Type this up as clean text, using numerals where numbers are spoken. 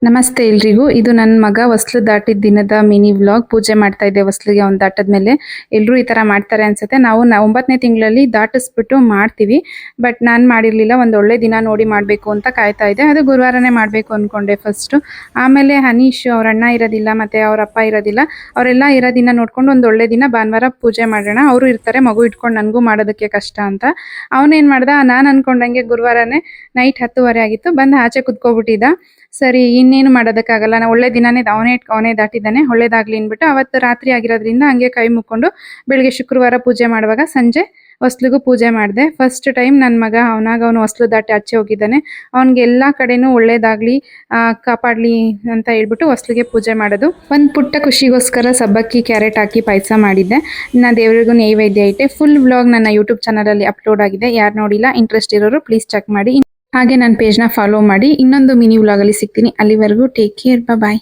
ನಮಸ್ತೆ ಎಲ್ರಿಗೂ. ಇದು ನನ್ನ ಮಗ ಹೊಸ್ಲು ದಾಟಿದ ದಿನದ ಮಿನಿ ವ್ಲಾಗ್. ಪೂಜೆ ಮಾಡ್ತಾ ಇದ್ದೆ ಹೊಸ್ಲಿಗೆ ಅವ್ನು ದಾಟದ್ಮೇಲೆ. ಎಲ್ಲರೂ ಈ ತರ ಮಾಡ್ತಾರೆ ಅನ್ಸುತ್ತೆ. ನಾವು 9ನೇ ತಿಂಗಳಲ್ಲಿ ದಾಟಿಸ್ಬಿಟ್ಟು ಮಾಡ್ತೀವಿ. ಬಟ್ ನಾನು ಮಾಡಿರ್ಲಿಲ್ಲ. ಒಂದು ಒಳ್ಳೆ ದಿನ ನೋಡಿ ಮಾಡಬೇಕು ಅಂತ ಕಾಯ್ತಾ ಇದ್ದೆ. ಅದು ಗುರುವಾರನೇ ಮಾಡಬೇಕು ಅನ್ಕೊಂಡೆ ಫಸ್ಟ್. ಆಮೇಲೆ ಹನೀಶ್ ಅವ್ರ ಅಣ್ಣ ಇರೋದಿಲ್ಲ, ಮತ್ತೆ ಅವ್ರ ಅಪ್ಪ ಇರೋದಿಲ್ಲ. ಅವರೆಲ್ಲ ಇರೋ ದಿನ ನೋಡ್ಕೊಂಡು ಒಂದು ಒಳ್ಳೆ ದಿನ ಭಾನುವಾರ ಪೂಜೆ ಮಾಡೋಣ, ಅವರು ಇರ್ತಾರೆ, ಮಗು ಇಟ್ಕೊಂಡು ನನಗೂ ಮಾಡೋದಕ್ಕೆ ಕಷ್ಟ ಅಂತ. ಅವನೇನ್ ಮಾಡ್ದ, ನಾನು ಅನ್ಕೊಂಡಂಗೆ ಗುರುವಾರನೇ ನೈಟ್ 10:30 ಆಗಿತ್ತು, ಬಂದು ಆಚೆ ಕುತ್ಕೋಬಿಟ್ಟಿದ್ದ. ಸರಿ ಇನ್ನೇನು ಮಾಡೋದಕ್ಕಾಗಲ್ಲ, ನಾ ಒಳ್ಳೆ ದಿನಾನೇ ಅವನೇ ದಾಟಿದ್ದಾನೆ, ಒಳ್ಳೇದಾಗ್ಲಿ ಅಂದ್ಬಿಟ್ಟು ಅವತ್ತು ರಾತ್ರಿ ಆಗಿರೋದ್ರಿಂದ ಹಂಗೆ ಕೈ ಮುಕ್ಕೊಂಡು ಬೆಳಿಗ್ಗೆ ಶುಕ್ರವಾರ ಪೂಜೆ ಮಾಡುವಾಗ ಸಂಜೆ ಹೊಸ್ಲಿಗೂ ಪೂಜೆ ಮಾಡಿದೆ. ಫಸ್ಟ್ ಟೈಮ್ ನನ್ನ ಮಗ ಅವನು ಹೊಸ್ಲು ದಾಟಿ ಆಚೆ ಹೋಗಿದ್ದಾನೆ. ಅವ್ನಿಗೆ ಎಲ್ಲಾ ಕಡೆನೂ ಒಳ್ಳೇದಾಗ್ಲಿ ಕಾಪಾಡ್ಲಿ ಅಂತ ಹೇಳ್ಬಿಟ್ಟು ಹೊಸ್ಲಿಗೆ ಪೂಜೆ ಮಾಡೋದು. ಒಂದು ಪುಟ್ಟ ಖುಷಿಗೋಸ್ಕರ ಸಬ್ಬಕ್ಕಿ ಕ್ಯಾರೆಟ್ ಹಾಕಿ ಪಾಯಸ ಮಾಡಿದ್ದೆ. ನಾ ದೇವರಿಗೂ ನೈವೇದ್ಯ ಇಟ್ಟೆ. ಫುಲ್ ವ್ಲಾಗ್ ನನ್ನ ಯೂಟ್ಯೂಬ್ ಚಾನಲಲ್ಲಿ ಅಪ್ಲೋಡ್ ಆಗಿದೆ. ಯಾರು ನೋಡಿಲ್ಲ, ಇಂಟ್ರೆಸ್ಟ್ ಇರೋರು ಪ್ಲೀಸ್ ಚೆಕ್ ಮಾಡಿ. ಹಾಗೆ ನನ್ನ ಪೇಜ್ನ ಫಾಲೋ ಮಾಡಿ. ಇನ್ನೊಂದು ಮಿನಿ ವ್ಲಾಗಲ್ಲಿ ಸಿಗ್ತೀನಿ. ಅಲ್ಲಿವರೆಗೂ ಟೇಕ್ ಕೇರ್, ಬಾಯ್.